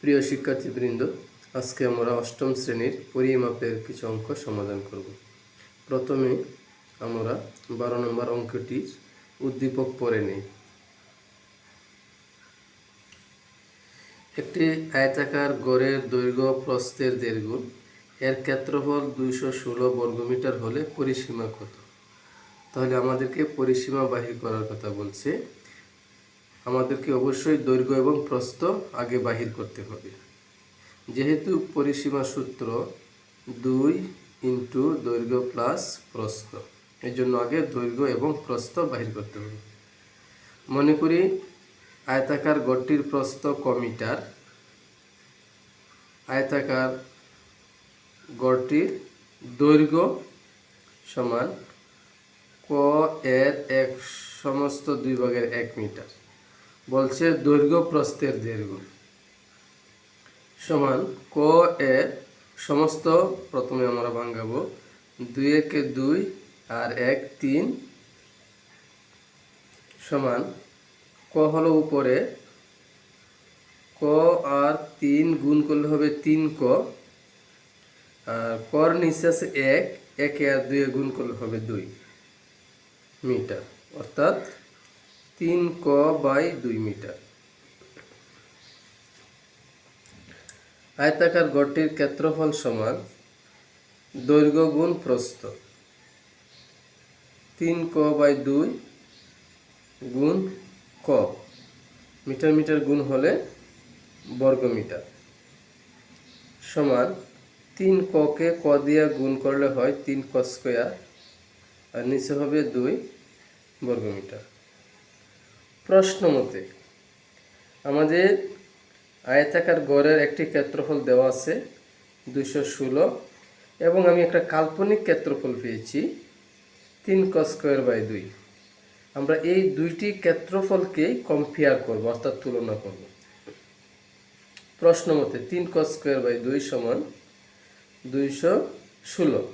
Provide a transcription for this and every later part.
প্রিয় শিক্ষার্থীবৃন্দ, আজকে আমরা অষ্টম শ্রেণীর পরিমাপের কিছু অঙ্ক সমাধান করব। প্রথমে আমরা 12 নম্বর অঙ্কটির উদ্দীপক পড়ে নিই। একটি আয়তাকার গড়ের দৈর্ঘ্য প্রস্থের দেড় গুণ, এর ক্ষেত্রফল 216 বর্গমিটার হলে পরিসীমা কত? তাহলে আমাদেরকে পরিসীমা বাহির করার কথা বলছে। আমাদেরকে অবশ্যই দৈর্ঘ্য এবং প্রস্থ আগে বাহির করতে হবে। যেহেতু পরিসীমা সূত্র 2 ইন্টু দৈর্ঘ্য প্লাস প্রস্থ, এর জন্য আগে দৈর্ঘ্য এবং প্রস্থ বাহির করতে হবে। মনে করি আয়তাকার গড়টির প্রস্থ ক মিটার, আয়তাকার গড়টির দৈর্ঘ্য সমান ক এর এক সমস্ত 2/1 মিটার। বলছে দৈর্ঘ্য প্রস্থের দৈর্ঘ্য সমান ক এর সমস্ত, প্রথমে আমরা ভাঙাবো 2 একে 2 আর 1 3 সমান ক হলো উপরে, ক আর 3 গুণ করলে হবে 3 ক, আর কর নিচে আছে 1, 1 আর 2 গুণ করলে হবে 2 মিটার, অর্থাৎ 3 ক বাই 2 মিটার। আয়তাকার গড়টির ক্ষেত্রফল সমান দৈর্ঘ্য গুণ প্রস্থ, 3 ক বাই 2 গুণ ক, মিটার মিটার গুণ হলে বর্গ মিটার, সমান 3 ককে ক দিয়ে গুণ করলে হয় 3 ক স্কয়ার, আর নিচে হবে 2 বর্গ মিটার। প্রশ্ন মতে আমাদের আয়তাকার গড়ের একটি ক্ষেত্রফল দেওয়া আছে 216, এবং আমি একটা কাল্পনিক ক্ষেত্রফল পেয়েছি 3 ক স্কয়ার বাই 2। আমরা এই দুইটি ক্ষেত্রফলকে কম্পেয়ার করব, অর্থাৎ তুলনা করব। প্রশ্ন মতে 3 ক স্কয়ার বাই 2 সমান 216,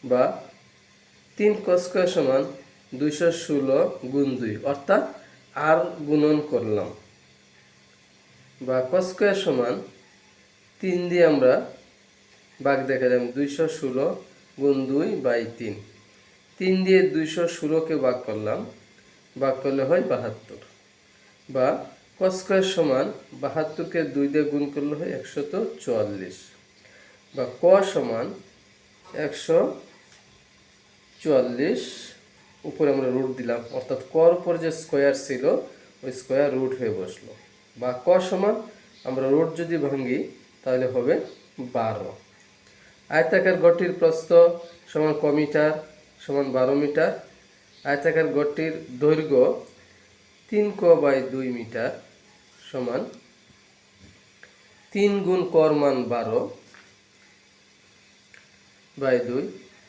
বা 3 ক স্কয়ার সমান 216 গুণ 2, অর্থাৎ আর গুণন করলাম, বা ক স্কয়ার সমান 3 দিয়ে আমরা ভাগ দেখালাম 216 গুণ 2 বাই 3, 3 দিয়ে 216কে ভাগ করলাম, ভাগ করলে হয় 72, বা ক স্কয়ার সমান 72কে 2 দিয়ে গুণ করলে হয় 144, বা ক সমান 144, উপরে আমরা রুট দিলাম, অর্থাৎ কর উপর যে স্কয়ার ছিল ওই স্কয়ার রুট হয়ে বসলো, বা ক সমান আমরা রুট যদি ভাঙি তাহলে হবে 12। আয়তাকার গড়টির প্রস্থ সমান ক মিটার সমান 12 মিটার। আয়তাকার গড়টির দৈর্ঘ্য 3 ক বাই 2 মিটার সমান 3 গুণ কর মান 12 বাই 2,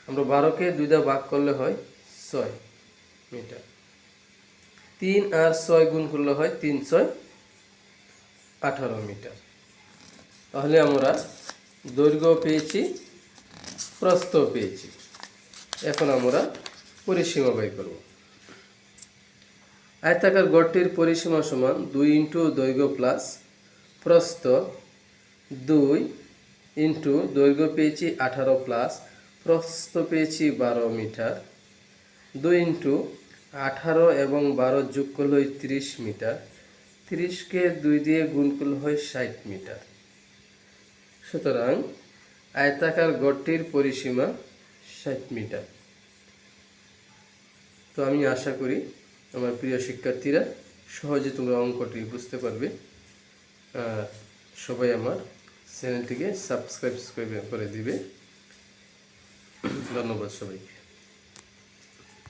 আমরা 12কে 2 দিয়ে ভাগ করলে হয় 6 মিটার, 3 আর 6 গুণ করলে হয় 3 6 18 মিটার। তাহলে আমরা দৈর্ঘ্য পেয়েছি, প্রস্থ পেয়েছি। এখন আমরা পরিসীমা বাই করব। আয়তাকার গড়টির পরিসীমা সমান 2 ইন্টু দৈর্ঘ্য প্লাস প্রস্থ, 2 ইন্টু দৈর্ঘ্য পেয়েছি 18 প্লাস প্রস্থ পেয়েছি 12 মিটার, 2 ইন্টু 18 এবং 12 যোগ করলে হয় 30 মিটার, 30কে 2 দিয়ে গুণ করলে হয় 60 মিটার। সুতরাং আয়তাকার গড়টির পরিসীমা 60 মিটার। তো আমি আশা করি আমার প্রিয় শিক্ষার্থীরা সহজে তোমরা অঙ্কটি বুঝতে পারবে। সবাই আমার চ্যানেলটিকে সাবস্ক্রাইব করে দিবে। ধন্যবাদ সবাইকে।